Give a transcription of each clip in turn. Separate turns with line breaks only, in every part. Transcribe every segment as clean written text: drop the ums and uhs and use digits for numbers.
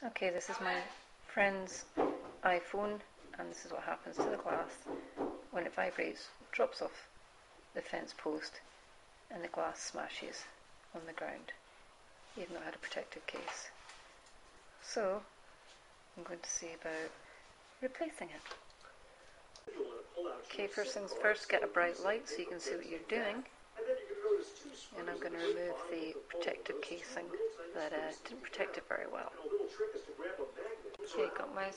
Okay, this is my friend's iPhone, and this is what happens to the glass when it vibrates, drops off the fence post, and the glass smashes on the ground, even though it had a protective case. So, I'm going to see about replacing it. Okay, first things first, get a bright light so you can see what you're doing. And I'm going to remove the protective casing that didn't protect it very well. Okay, got my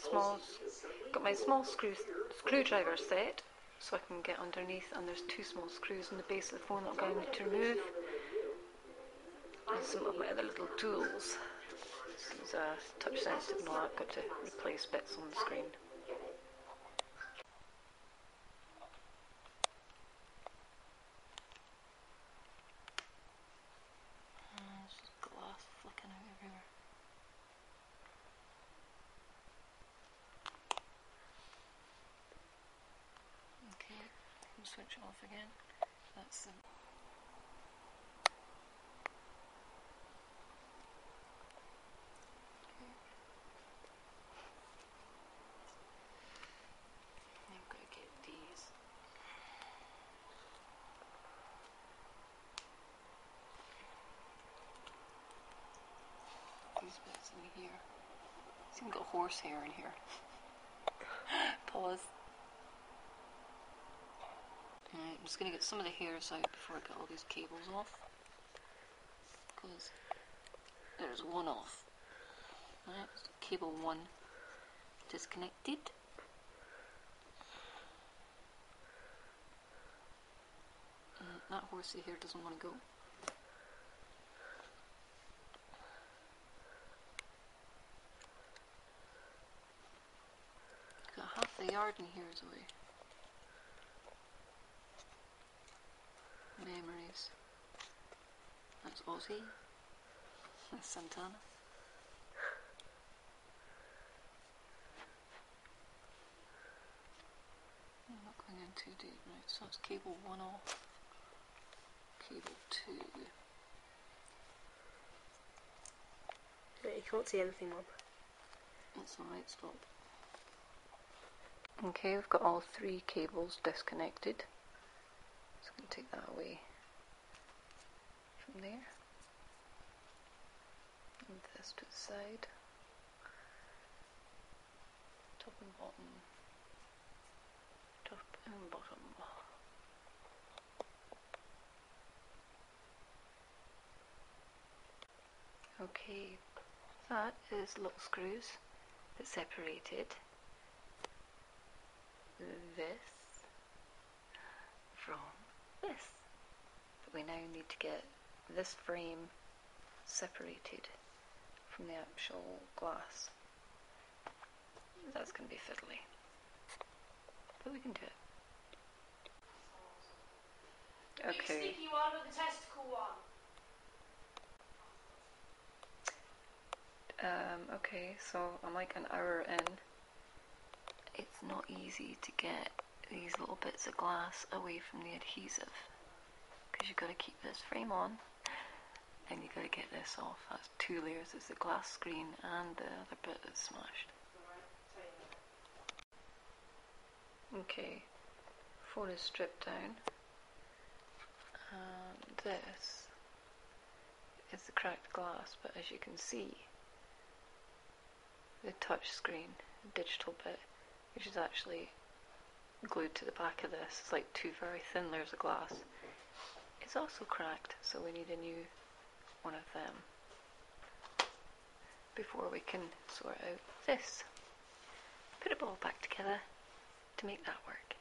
small screwdriver set so I can get underneath, and there's two small screws in the base of the phone that I'm going to need to remove. And some of my other little tools. This is touch sensitive and all that, got to replace bits on the screen. There's just glass flicking out everywhere. Okay, I can switch it off again. That's the I've got to get these. These bits in here. It's even got horsehair in here. Pause. Alright, I'm just going to get some of the hairs out before I get all these cables off. Because there's one off. Alright, so cable 1 disconnected. That horsey hair doesn't want to go. Got half the yard in here is away. Memories. That's Ozzy. That's Santana. I'm not going in too deep, right? So that's cable 1 off. Cable 2.
But you can't see anything, Mum.
That's alright, stop. Okay, we've got all 3 cables disconnected. So I'm going to take that away from there. And this to the side. Top and bottom. Top and bottom. Okay, that is little screws that separated this from this. But we now need to get this frame separated from the actual glass. That's going to be fiddly, but we can do it. Okay.
Big sticky one or the testicle one?
Okay, so I'm like an hour in. It's not easy to get these little bits of glass away from the adhesive because you've got to keep this frame on and you've got to get this off. That's 2 layers. There's the glass screen and the other bit that's smashed. Okay, phone is stripped down, and this is the cracked glass, but as you can see, the touch screen, the digital bit, which is actually glued to the back of this, it's like 2 very thin layers of glass, it's also cracked, so we need a new one of them before we can sort out this. Put it all back together to make that work.